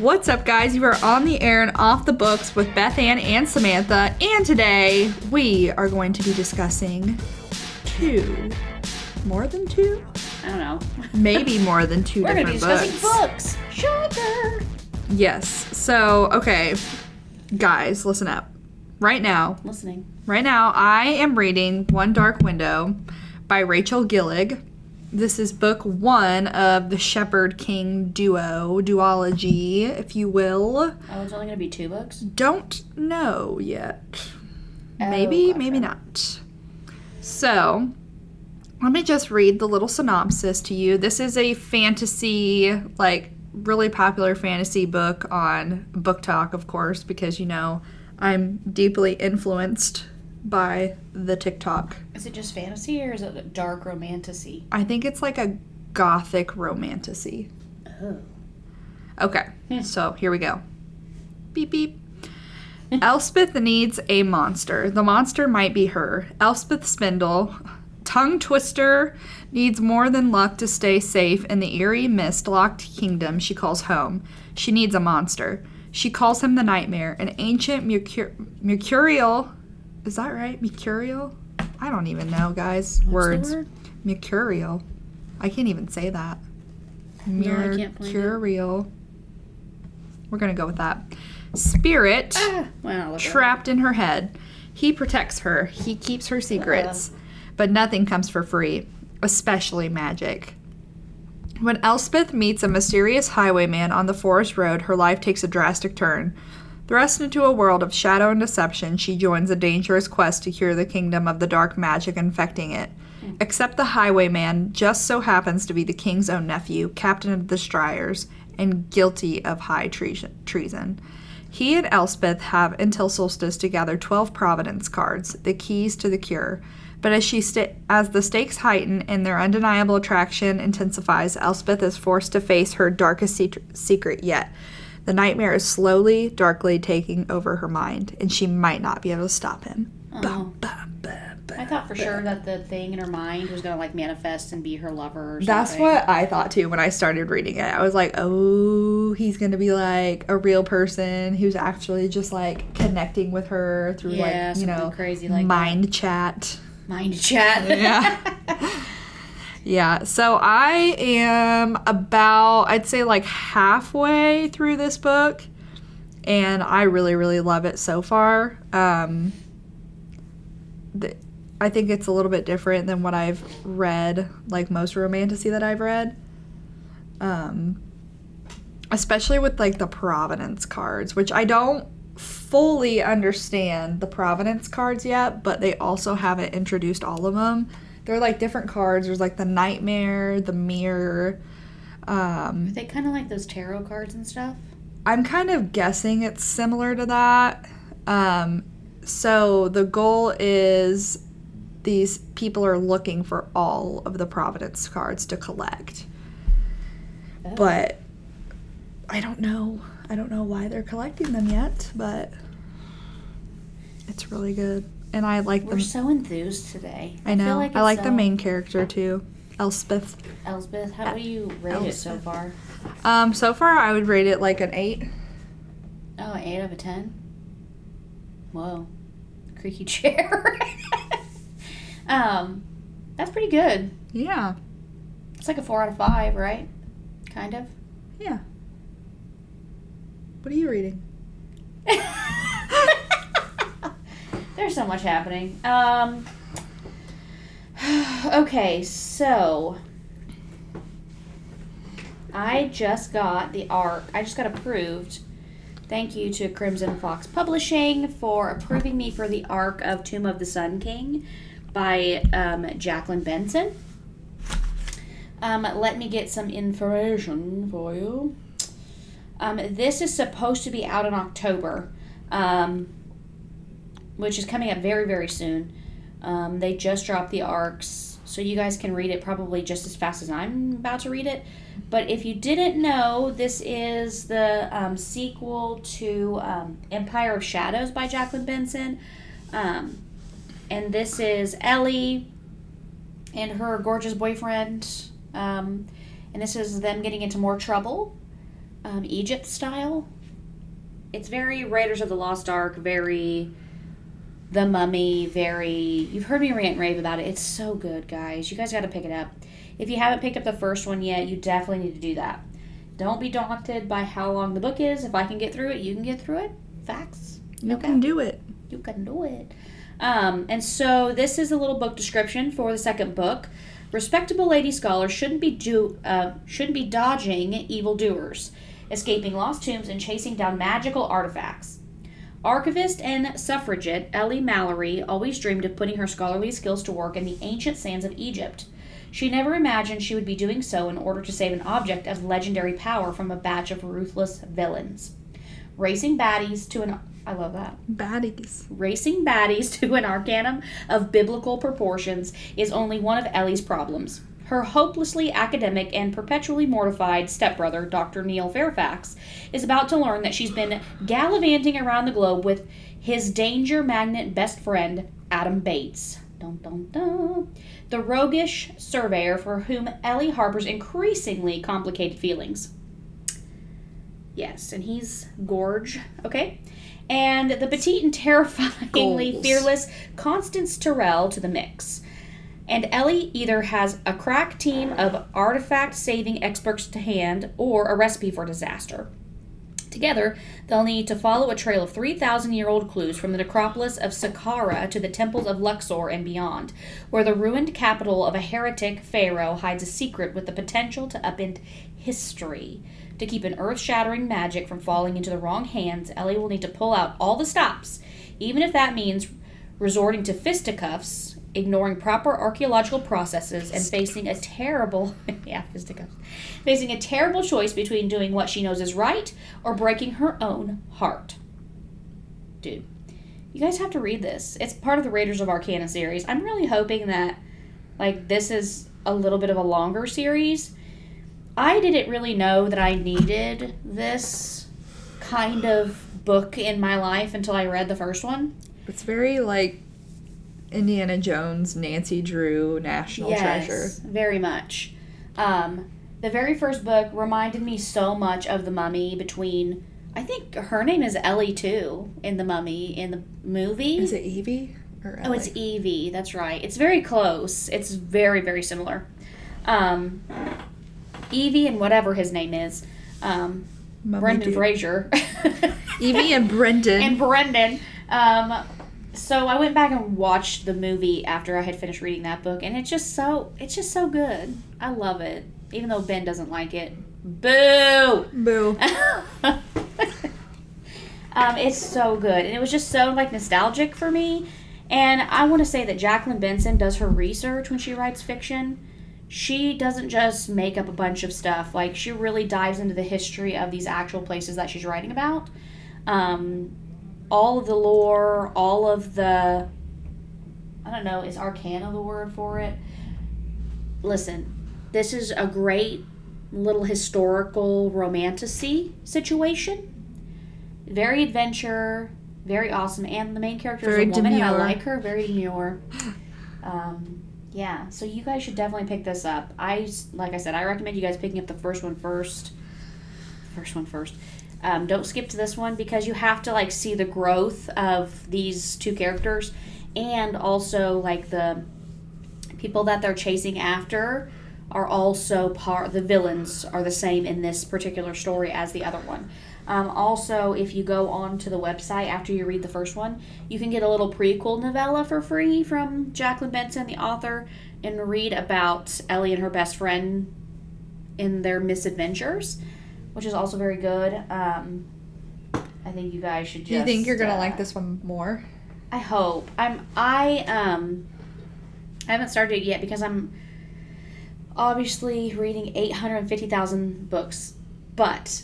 What's up, guys? You are on the air and off the books with Bethann and Samantha, and today we are going to be discussing more than two? I don't know. Maybe more than two different books. We're going to be discussing books. Shocker! Yes. So, okay. Guys, listen up. Right now, I am reading One Dark Window by Rachel Gillig. This is book 1 of the Shepherd King duology, if you will. Oh, it's only going to be 2 books? Don't know yet. Maybe not. So, let me just read the little synopsis to you. This is a fantasy, really popular fantasy book on Book Talk, of course, because, I'm deeply influenced by the TikTok. Is it just fantasy or is it a dark romantasy? I think it's like a gothic romantasy. Oh. Okay, so here we go. Beep, beep. Elspeth needs a monster. The monster might be her. Elspeth Spindle, tongue twister, needs more than luck to stay safe in the eerie, mist-locked kingdom she calls home. She needs a monster. She calls him the Nightmare, an ancient mercurial... Is that right? Mercurial? I don't even know, guys. What's the word? Mercurial. I can't even say that. No, I can't find it. Mercurial. We're going to go with that. Spirit, trapped in her head. He protects her. He keeps her secrets. But nothing comes for free, especially magic. When Elspeth meets a mysterious highwayman on the forest road, her life takes a drastic turn. Thrust into a world of shadow and deception, she joins a dangerous quest to cure the kingdom of the dark magic infecting it. Except the highwayman just so happens to be the king's own nephew, captain of the Stryers, and guilty of high treason. He and Elspeth have until solstice to gather 12 Providence cards, the keys to the cure. But as the stakes heighten and their undeniable attraction intensifies, Elspeth is forced to face her darkest secret yet. The nightmare is slowly, darkly taking over her mind, and she might not be able to stop him. Oh. I thought for sure that the thing in her mind was going to, manifest and be her lover or something. That's what I thought, too, when I started reading it. I was like, oh, he's going to be, a real person who's actually just, connecting with her through, crazy mind chat. Mind chat. Yeah. Yeah, so I am about, I'd say halfway through this book, and I really, really love it so far. I think it's a little bit different than what I've read, most romantasy that I've read. Especially with, the Providence cards, which I don't fully understand the Providence cards yet, but they also haven't introduced all of them. They're different cards. There's the Nightmare, the Mirror. Are they kind of like those tarot cards and stuff? I'm kind of guessing it's similar to that. So the goal is these people are looking for all of the Providence cards to collect. Oh. But I don't know. I don't know why they're collecting them yet, but it's really good. And I like them. We're so enthused today. I know. I like the main character too, Elspeth. Elspeth, how do you rate it so far? So far I would rate it an 8. Oh, an 8 out of 10? Whoa. Creaky chair. That's pretty good. Yeah. It's a 4 out of 5, right? Kind of. Yeah. What are you reading? There's so much happening. Okay, so I just got approved. Thank you to Crimson Fox Publishing for approving me for the arc of Tomb of the Sun King by Jacqueline Benson. Let me get some information for you. This is supposed to be out in October. Which is coming up very, very soon. They just dropped the arcs, so you guys can read it probably just as fast as I'm about to read it. But if you didn't know, this is the sequel to Empire of Shadows by Jacqueline Benson. And this is Ellie and her gorgeous boyfriend. And this is them getting into more trouble. Egypt style. It's very Raiders of the Lost Ark, very The Mummy, very... You've heard me rant and rave about it. It's so good, guys. You guys got to pick it up. If you haven't picked up the first one yet, you definitely need to do that. Don't be daunted by how long the book is. If I can get through it, you can get through it. Facts. You can do it. You can do it. And so this is a little book description for the second book. Respectable lady scholars shouldn't be dodging evildoers, escaping lost tombs, and chasing down magical artifacts. Archivist and suffragette Ellie Mallory always dreamed of putting her scholarly skills to work in the ancient sands of Egypt. She never imagined she would be doing so in order to save an object of legendary power from a batch of ruthless villains. Racing baddies to an... I love that. Baddies. Racing baddies to an arcanum of biblical proportions is only one of Ellie's problems. Her hopelessly academic and perpetually mortified stepbrother, Dr. Neil Fairfax, is about to learn that she's been gallivanting around the globe with his danger magnet best friend, Adam Bates. Dun, dun, dun. The roguish surveyor for whom Ellie harbors increasingly complicated feelings. Yes, and he's Gorge, okay? And the petite and terrifyingly fearless Constance Tyrrell to the mix. And Ellie either has a crack team of artifact-saving experts to hand or a recipe for disaster. Together, they'll need to follow a trail of 3,000-year-old clues from the necropolis of Saqqara to the temples of Luxor and beyond, where the ruined capital of a heretic pharaoh hides a secret with the potential to upend history. To keep an earth-shattering magic from falling into the wrong hands, Ellie will need to pull out all the stops, even if that means resorting to fisticuffs, ignoring proper archaeological processes, and facing a terrible choice between doing what she knows is right or breaking her own heart. Dude, you guys have to read this. It's part of the Raiders of Arcana series. I'm really hoping that, this is a little bit of a longer series. I didn't really know that I needed this kind of book in my life until I read the first one. It's very, Indiana Jones, Nancy Drew, National Treasure. Yes, very much. The very first book reminded me so much of The Mummy between... I think her name is Ellie, too, in The Mummy, in the movie. Is it Evie or Ellie? Oh, it's Evie. That's right. It's very close. It's very, very similar. Evie and whatever his name is. Brendan Fraser. Evie and Brendan. And Brendan. So I went back and watched the movie after I had finished reading that book, and it's just so good. I love it, even though Ben doesn't like it. Boo! Boo. It's so good, and it was just so nostalgic for me. And I want to say that Jacqueline Benson does her research when she writes fiction. She doesn't just make up a bunch of stuff. She really dives into the history of these actual places that she's writing about. All of the lore, all of the... I don't know, is arcana the word for it? Listen, this is a great little historical romantasy situation. Very adventure, very awesome, and the main character is a woman, and I like her. Very demure. Yeah, so you guys should definitely pick this up. Like I said, I recommend you guys picking up the first one first. Don't skip to this one because you have to see the growth of these two characters, and also the people that they're chasing after are also the villains are the same in this particular story as the other one. Also, if you go on to the website after you read the first one, you can get a little prequel novella for free from Jacqueline Benson, the author, and read about Ellie and her best friend in their misadventures, which is also very good. I think you guys should just... Do you think you're going to like this one more? I hope. I haven't started it yet because I'm obviously reading 850,000 books, but...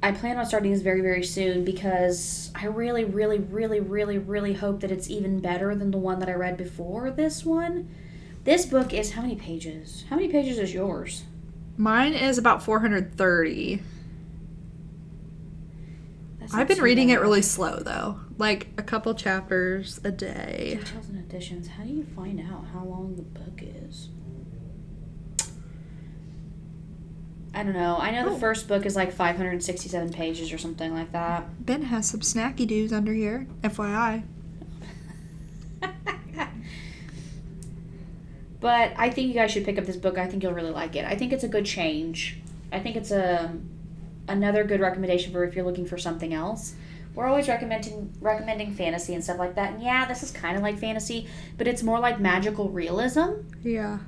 I plan on starting this very, very soon because I really, really, really, really, really hope that it's even better than the one that I read before this one. This book is how many pages? How many pages is yours? Mine is about 430. I've been reading it really slow, though. A couple chapters a day. Details and additions. How do you find out how long the book is? I don't know. I know the first book is like 567 pages or something like that. Ben has some snacky doos under here, FYI. But I think you guys should pick up this book. I think you'll really like it. I think it's a good change. I think it's another good recommendation for if you're looking for something else. We're always recommending fantasy and stuff like that. And yeah, this is kind of like fantasy, but it's more like magical realism. Yeah.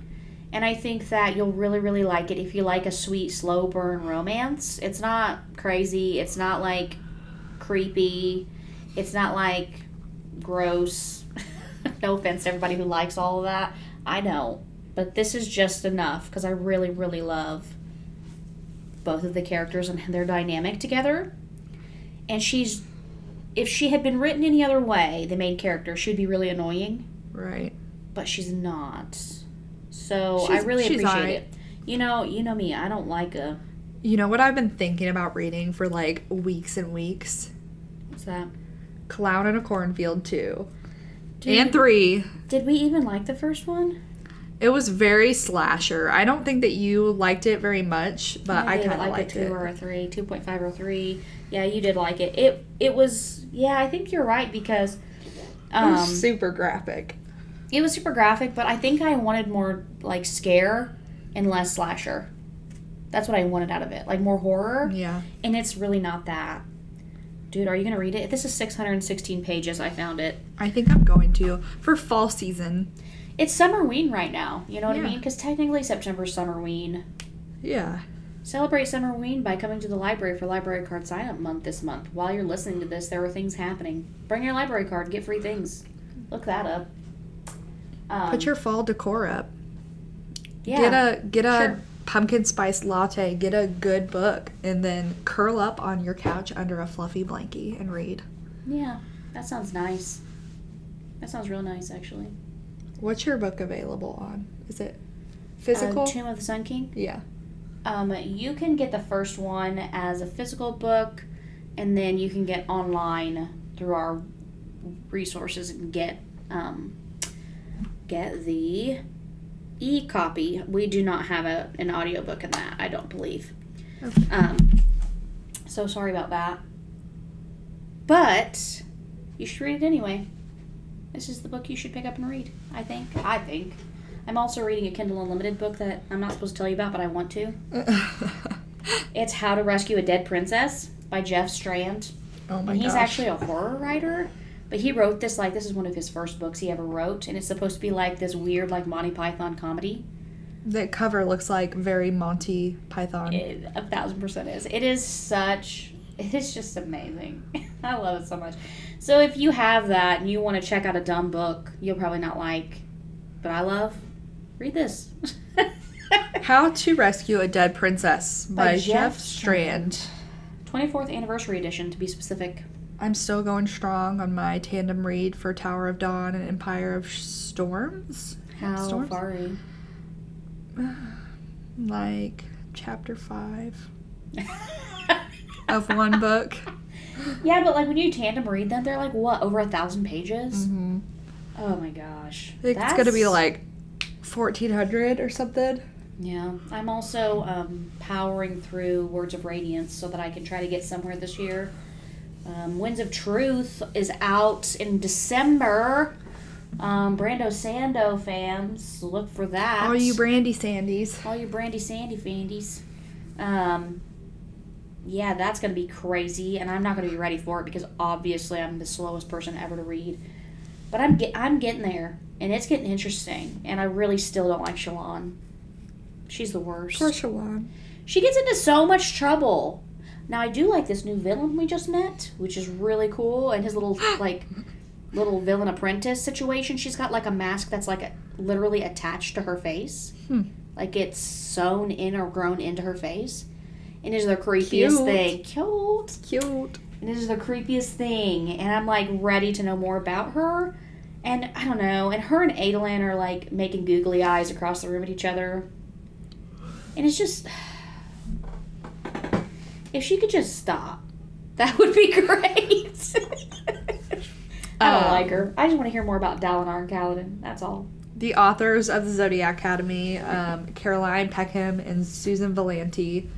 And I think that you'll really, really like it if you like a sweet, slow burn romance. It's not crazy. It's not like creepy. It's not like gross. No offense to everybody who likes all of that. I know. But this is just enough because I really, really love both of the characters and their dynamic together. And if she had been written any other way, the main character, she'd be really annoying. Right. But she's not. So I really appreciate it. You know me. I don't like a... You know what I've been thinking about reading for like weeks and weeks? What's that? Clown in a Cornfield 2. And 3. Did we even like the first one? It was very slasher. I don't think that you liked it very much, but I kind of liked it. 2 or a 3, 2.5 or 3. Yeah, you did like it. It was, yeah, I think you're right because... it was super graphic. It was super graphic, but I think I wanted more, like, scare and less slasher. That's what I wanted out of it. Like, more horror. Yeah. And it's really not that. Dude, are you going to read it? This is 616 pages. I found it. I think I'm going to. For fall season. It's Summerween right now. You know what I mean? Because technically September's Summerween. Yeah. Celebrate Summerween by coming to the library for Library Card Sign-Up Month this month. While you're listening to this, there are things happening. Bring your library card. Get free things. Look that up. Put your fall decor up. Yeah. Get a pumpkin spice latte. Get a good book. And then curl up on your couch under a fluffy blankie and read. Yeah. That sounds nice. That sounds real nice, actually. What's your book available on? Is it physical? Tomb of the Sun King? Yeah. You can get the first one as a physical book, and then you can get online through our resources and get the e-copy. We do not have an audiobook in that, I don't believe. Okay. So sorry about that. But you should read it anyway. This is the book you should pick up and read, I think. I'm also reading a Kindle Unlimited book that I'm not supposed to tell you about, but I want to. It's How to Rescue a Dead Princess by Jeff Strand. Oh my gosh. And he's actually a horror writer, but he wrote this, like, this is one of his first books he ever wrote, and it's supposed to be like this weird, like, Monty Python comedy. The cover looks like very Monty Python. It 1,000% is. It is just amazing. I love it so much. So if you have that and you want to check out a dumb book you'll probably not like, but I love, read this. How to Rescue a Dead Princess by Jeff Strand. 24th anniversary edition, to be specific. I'm still going strong on my tandem read for Tower of Dawn and Empire of Storms. How far are you? Like chapter 5 of one book. Yeah, but like when you tandem read them, they're like, what, over 1,000 pages? Mm-hmm. Oh my gosh. It's going to be like 1,400 or something. Yeah. I'm also powering through Words of Radiance so that I can try to get somewhere this year. Winds of Truth is out in December. Brando Sando fans, look for that. All you Brandy Sandies. All you Brandy Sandy fandies. Yeah, that's going to be crazy, and I'm not going to be ready for it because obviously I'm the slowest person ever to read. But I'm getting there, and it's getting interesting, and I really still don't like Shalon. She's the worst. Poor Shalon. She gets into so much trouble. Now, I do like this new villain we just met, which is really cool, and his little, like, little villain apprentice situation. She's got, like, a mask that's, like, literally attached to her face. Like, it's sewn in or grown into her face. And it is the creepiest thing. Cute. And it is the creepiest thing. And I'm, like, ready to know more about her. And, I don't know. And her and Adolin are, like, making googly eyes across the room at each other. And it's just... If she could just stop, that would be great. I don't like her. I just want to hear more about Dalinar and Kaladin. That's all. The authors of the Zodiac Academy, Caroline Peckham and Susan Valenti,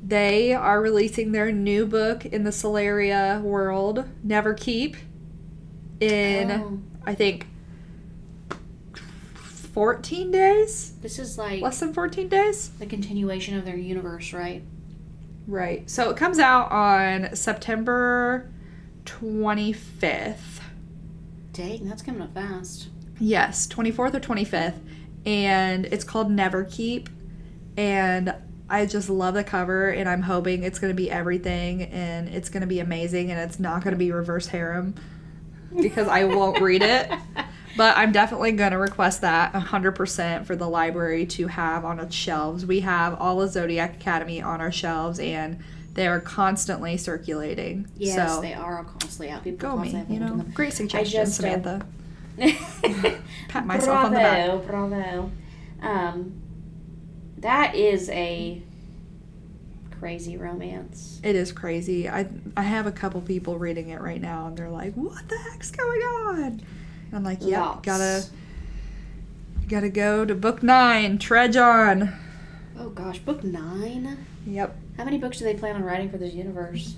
they are releasing their new book in the Solaria world, Never Keep, in, I think, 14 days? This is like... Less than 14 days? The continuation of their universe, right? Right. So it comes out on September 25th. Dang, that's coming up fast. Yes, 24th or 25th. And it's called Never Keep. And I just love the cover, and I'm hoping it's going to be everything, and it's going to be amazing, and it's not going to be reverse harem, because I won't read it. But I'm definitely going to request that 100% for the library to have on its shelves. We have all of Zodiac Academy on our shelves, and they are constantly circulating. Yes, so, they are constantly out. People go me, you know. Great suggestion, Samantha. Pat myself on the back. Bravo. That is a crazy romance. It is crazy. I have a couple people reading it right now, and they're like, "What the heck's going on?" And I'm like, "Yeah, gotta go to book 9. Trudge on." Oh gosh, book 9. Yep. How many books do they plan on writing for this universe?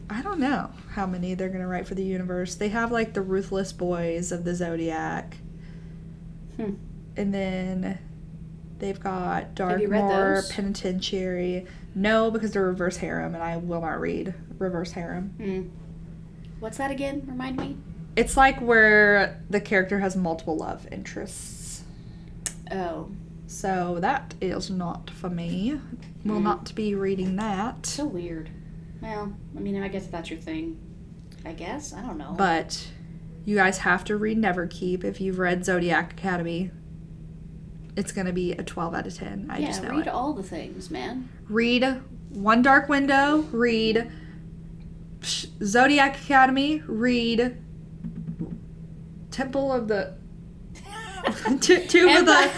I don't know how many they're gonna write for the universe. They have like the Ruthless Boys of the Zodiac, and then they've got Darkmoor, Penitentiary. No, because they're reverse harem, and I will not read reverse harem. What's that again? Remind me. It's like where the character has multiple love interests. Oh. So that is not for me. Will not be reading that. So weird. Well, I mean, I guess that's your thing. I guess? I don't know. But you guys have to read Never Keep. If you've read Zodiac Academy, it's going to be a 12 out of 10. I just know read it. all the things, man. Read One Dark Window. Read Zodiac Academy. Read Temple of the... Tomb of the...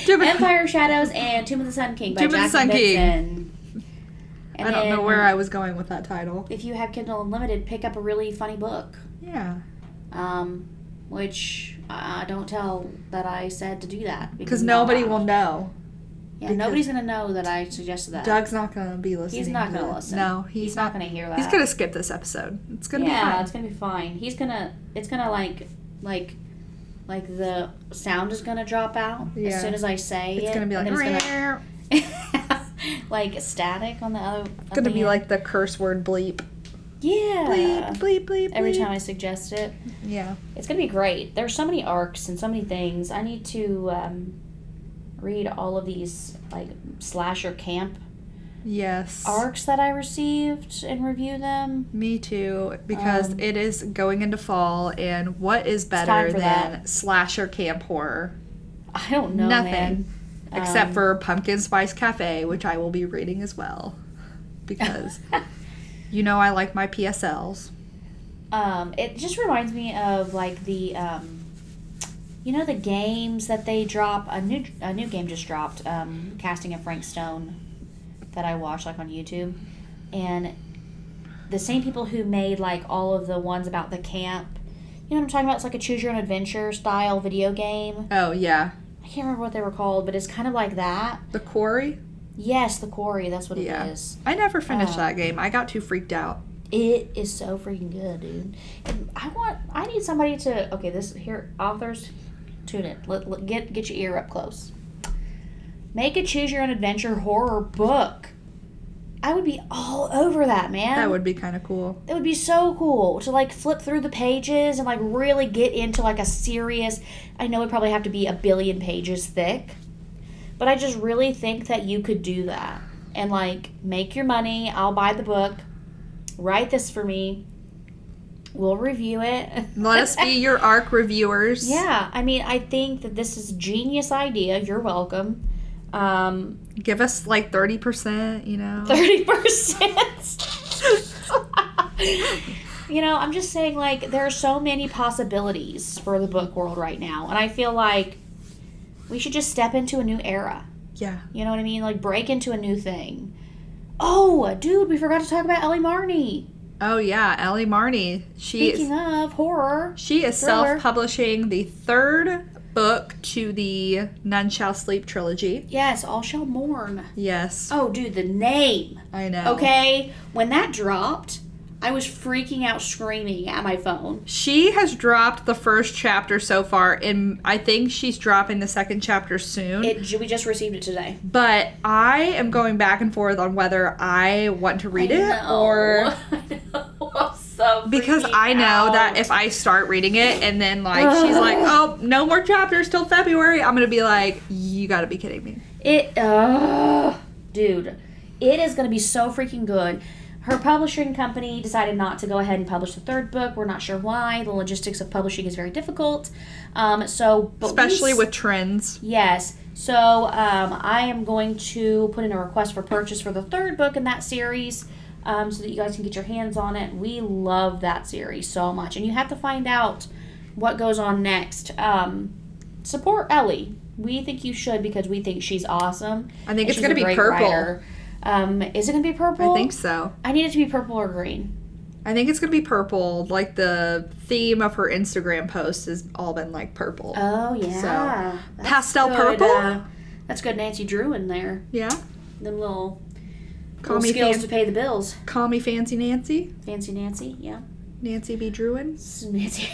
Empire Shadows and Tomb of the Sun King by Jack Benson. I don't know where I was going with that title. If you have Kindle Unlimited, pick up a really funny book. Yeah. Which don't tell that I said to do that. Because nobody will know. Yeah, nobody's going to know that I suggested that. Doug's not going to be listening. He's not going to listen. No, he's not going to hear that. He's going to skip this episode. It's going to be fine. Yeah, it's going to be fine. It's going to like the sound is going to drop out as soon as I say it. It's going to be like... like static on the other... It's going to be like the curse word bleep. Yeah. Bleep, bleep, bleep, Every bleep. time I suggest it. Yeah. It's going to be great. There's so many arcs and so many things. I need to read all of these like slasher camp arcs that I received and review them. Me too, because it is going into fall, and what is better than slasher camp horror? I don't know, Nothing. Man. Except for Pumpkin Spice Cafe, which I will be reading as well. Because, you know, I like my PSLs. It just reminds me of, like, the, you know, the games that they drop. A new game just dropped, Casting of Frank Stone, that I watched, like, on YouTube. And the same people who made, like, all of the ones about the camp. You know what I'm talking about? It's like a choose-your-own-adventure style video game. Oh, yeah. I can't remember what they were called, but it's kind of like that. The Quarry? Yes, The Quarry. That's what it is. I never finished that game. I got too freaked out. It is so freaking good, dude. And I need somebody to... Okay, authors, tune in. Get your ear up close. Make a choose-your-own-adventure horror book. I would be all over that, man. That would be kind of cool. It would be so cool to, like, flip through the pages and, like, really get into, like, a serious... I know it'd probably have to be 1 billion pages thick. But I just really think that you could do that. And, like, make your money. I'll buy the book. Write this for me. We'll review it. Let us be your ARC reviewers. Yeah. I mean, I think that this is a genius idea. You're welcome. Give us like 30%, you know. 30%. You know, I'm just saying, like, there are so many possibilities for the book world right now. And I feel like we should just step into a new era. Yeah. You know what I mean? Like, break into a new thing. Oh, dude, we forgot to talk about Ellie Marney. Oh, yeah. Ellie Marney. Speaking of horror. She is self-publishing the 3rd book to the None Shall Sleep trilogy. Yes, All Shall Mourn. Yes. Oh, dude, the name. I know. Okay? When that dropped, I was freaking out screaming at my phone. She has dropped the first chapter so far, and I think she's dropping the 2nd chapter soon. We just received it today. But I am going back and forth on whether I want to read it or... I know. I'm so because I know that if I start reading it and then, like, she's like, oh, no more chapters till February, I'm going to be like, you got to be kidding me. Dude, it is going to be so freaking good. Her publishing company decided not to go ahead and publish the 3rd book. We're not sure why. The logistics of publishing is very difficult. Especially with trends. Yes. So I am going to put in a request for purchase for the 3rd book in that series so that you guys can get your hands on it. We love that series so much. And you have to find out what goes on next. Support Ellie. We think you should because we think she's awesome. I think it's going to be purple. Writer. Is it going to be purple? I think so. I need it to be purple or green. I think it's going to be purple. Like, the theme of her Instagram post has all been, like, purple. Oh, yeah. So, pastel purple? That's good Nancy Drew in there. Yeah. Them little skills to pay the bills. Call me Fancy Nancy. Fancy Nancy, yeah. Nancy B. Drewin. Nancy.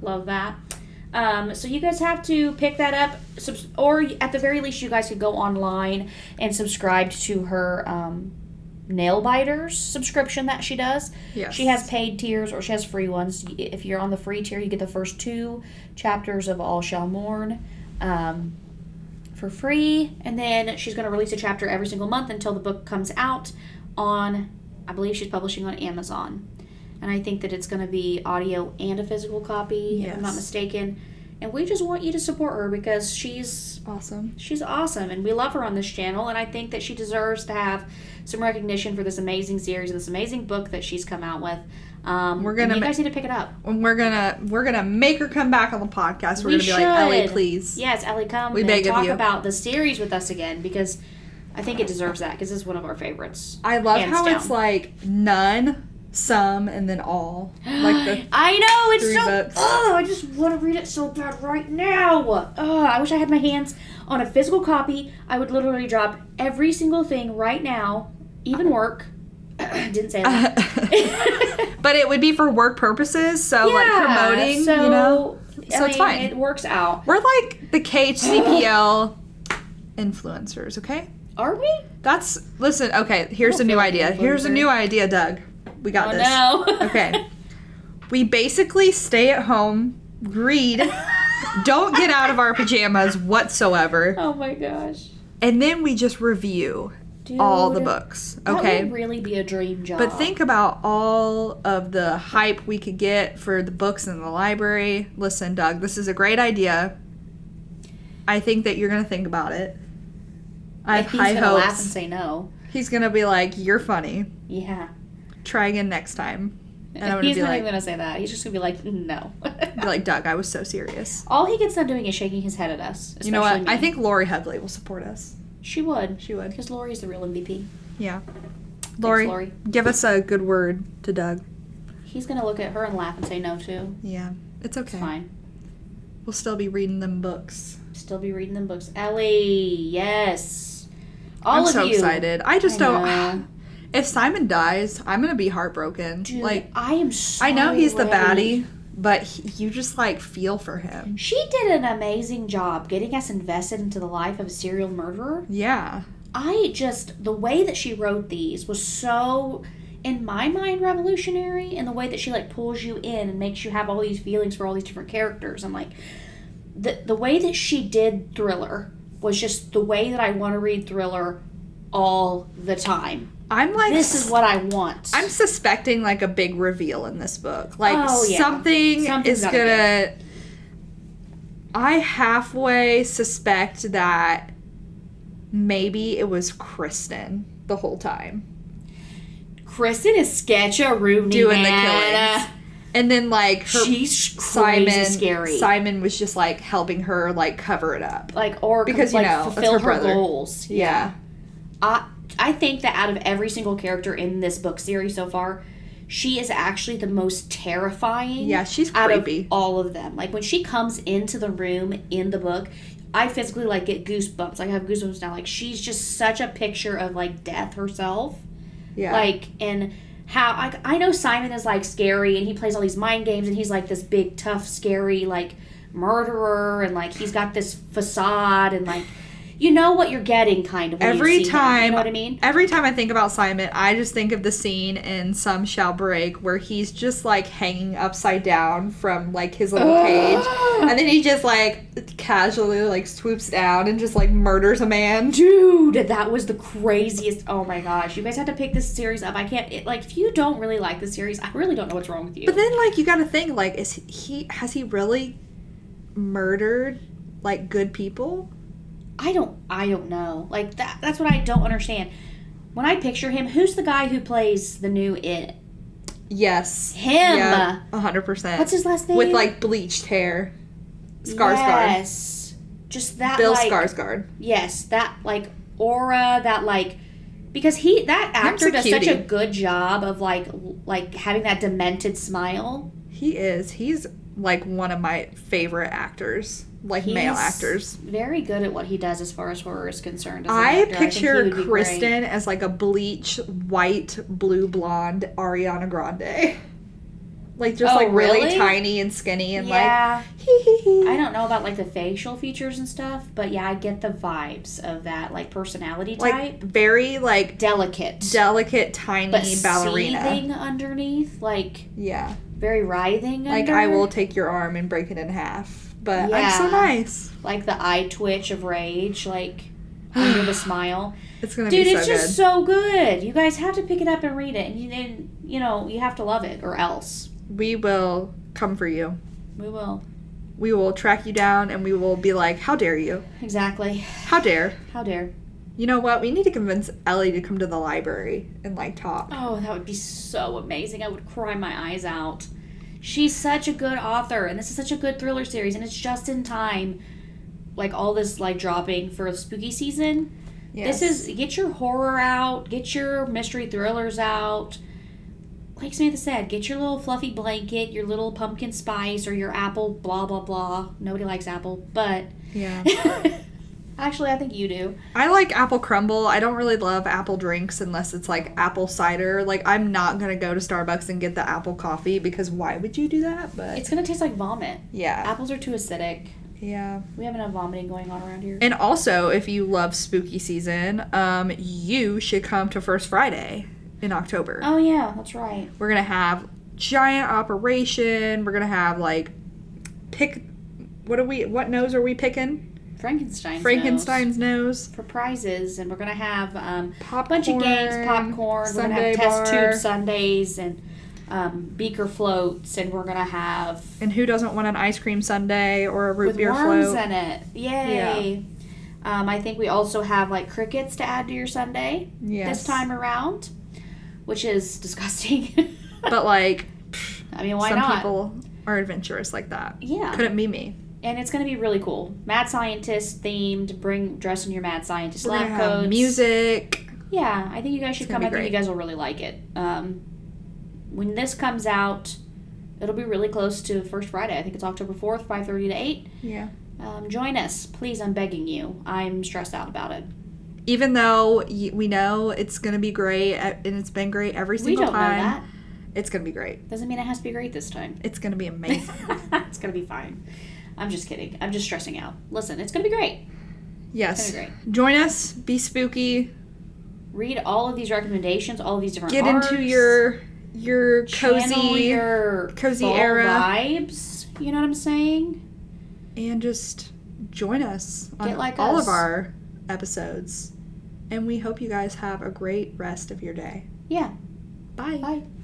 Love that. So you guys have to pick that up, or at the very least, you guys could go online and subscribe to her nail biters subscription that she does. Yes. She has paid tiers or she has free ones. If you're on the free tier, you get the first 2 chapters of All Shall Mourn for free, and then she's going to release a chapter every single month until the book comes out on, I believe she's publishing on Amazon. And I think that it's going to be audio and a physical copy, if I'm not mistaken. And we just want you to support her because she's awesome. She's awesome, and we love her on this channel. And I think that she deserves to have some recognition for this amazing series and this amazing book that she's come out with. You guys need to pick it up. We're gonna make her come back on the podcast. We're gonna be like, Ellie, please. Yes, Ellie, come and talk about the series with us again because I think it deserves that because it's one of our favorites. I love how it's like none, some, and then all. Like the I know, it's 3 so books. Oh, I just want to read it so bad right now. Oh, I wish I had my hands on a physical copy. I would literally drop every single thing right now, even work. Didn't say that. But it would be for work purposes, so like promoting, so, you know. So it's fine. It works out. We're like the KHCPL influencers, okay? Are we? Listen, okay, here's a new idea. Here's a new idea, Doug. We got this. No. Okay. We basically stay at home, read, don't get out of our pajamas whatsoever. Oh my gosh. And then we just review all the books. Okay. That would really be a dream job. But think about all of the hype we could get for the books in the library. Listen, Doug, this is a great idea. I think that you're going to think about it. I have high hopes. He's going to laugh and say no. He's going to be like, you're funny. Yeah. Try again next time. And he's not even going to say that. He's just going to be like, no. Be like, Doug, I was so serious. All he gets done doing is shaking his head at us. You know what? Me. I think Lori Hugley will support us. She would. She would. Because Lori's the real MVP. Yeah. Lori, give us a good word to Doug. He's going to look at her and laugh and say no, too. Yeah. It's okay. It's fine. We'll still be reading them books. Ellie, yes. I'm so excited. I just don't... If Simon dies, I'm going to be heartbroken. Dude, like, I am so I know he's ready. the baddie, but you just, like, feel for him. She did an amazing job getting us invested into the life of a serial murderer. Yeah. The way that she wrote these was so, in my mind, revolutionary, and the way that she, like, pulls you in and makes you have all these feelings for all these different characters. And, like, the way that she did Thriller was just the way that I want to read Thriller all the time. I'm like, this is what I want. I'm suspecting like a big reveal in this book. Like something is gonna. I halfway suspect that maybe it was Kristen the whole time. Kristen is sketchy-rooney, doing the killings. And then like she's crazy scary. Simon was just like helping her like cover it up. Like or because fulfill her goals. Yeah. I think that out of every single character in this book series so far, she is actually the most terrifying. Yeah, she's creepy. Out of all of them. Like, when she comes into the room in the book, I physically, like, get goosebumps. Like, I have goosebumps now. Like, she's just such a picture of, like, death herself. Yeah. Like, and how... I know Simon is, like, scary, and he plays all these mind games, and he's, like, this big, tough, scary, like, murderer, and, like, he's got this facade, and, like... You know what you're getting, kind of, when you see him. You know what I mean? Every time I think about Simon, I just think of the scene in Some Shall Break where he's just, like, hanging upside down from, like, his little cage. And then he just, like, casually, like, swoops down and just, like, murders a man. Dude, that was the craziest. Oh, my gosh. You guys have to pick this series up. I can't... like, if you don't really like the series, I really don't know what's wrong with you. But then, like, you gotta think, like, has he really murdered, like, good people? I don't know. Like, that's what I don't understand. When I picture him, who's the guy who plays the new It? Yes. Him. Yeah, 100%. What's his last name? With, like, bleached hair. Skarsgård. Yes. Just that, Bill like... Skarsgård. Yes. That, like, aura, that, like... Because that actor does such a good job of, like having that demented smile. He is. He's, like, one of my favorite actors. Like, male actors. Very good at what he does as far as horror is concerned. I picture Kristen as, like, a bleach, white, blue, blonde Ariana Grande. Like, just, really tiny and skinny and, like, hee. I don't know about, like, the facial features and stuff, but, yeah, I get the vibes of that, like, personality type. Like, very, like... Delicate, tiny but ballerina. seething underneath, like... Yeah. Very writhing like, under. I will take your arm and break it in half. But I'm so nice. Like the eye twitch of rage, like under the smile. It's gonna be so good. Dude, it's just so good. You guys have to pick it up and read it, and you know you have to love it, or else. We will come for you. We will. We will track you down, and we will be like, "How dare you?" Exactly. How dare? How dare? You know what? We need to convince Ellie to come to the library and, like, talk. Oh, that would be so amazing. I would cry my eyes out. She's such a good author, and this is such a good thriller series, and it's just in time, like, all this, like, dropping for spooky season. Yes. This is, get your horror out, get your mystery thrillers out. Like Samantha said, get your little fluffy blanket, your little pumpkin spice, or your apple blah, blah, blah. Nobody likes apple, but... Yeah. Actually, I think you do. I like apple crumble. I don't really love apple drinks unless it's, like, apple cider. Like, I'm not going to go to Starbucks and get the apple coffee because why would you do that? But it's going to taste like vomit. Yeah. Apples are too acidic. Yeah. We have enough vomiting going on around here. And also, if you love spooky season, you should come to First Friday in October. Oh, yeah. That's right. We're going to have giant operation. We're going to have, like, what nose are we picking? Frankenstein's nose. For prizes, and we're going to have a popcorn, bunch of games, popcorn, we're going to have test tube sundaes, and beaker floats, and we're going to have... And who doesn't want an ice cream sundae or a root beer float? With worms in it. Yay. Yeah. I think we also have, like, crickets to add to your sundae this time around, which is disgusting. But, like, I mean, why not? Some people are adventurous like that. Yeah. Couldn't be me. And it's going to be really cool. Mad Scientist themed. Dress in your Mad Scientist lab coats. Have music. Yeah, I think you guys should come. I think you guys will really like it. When this comes out, it'll be really close to First Friday. I think it's October 4th, 5:30 to 8. Yeah. Join us. Please, I'm begging you. I'm stressed out about it. Even though we know it's going to be great, and it's been great every single time. We don't know that. It's going to be great. Doesn't mean it has to be great this time. It's going to be amazing. It's going to be fine. I'm just kidding. I'm just stressing out. Listen, it's going to be great. Yes. It's going to be great. Join us. Be spooky. Read all of these recommendations, all of these different Get arcs. into your cozy era vibes. You know what I'm saying? And just join us on like all us. Of our episodes. And we hope you guys have a great rest of your day. Yeah. Bye. Bye.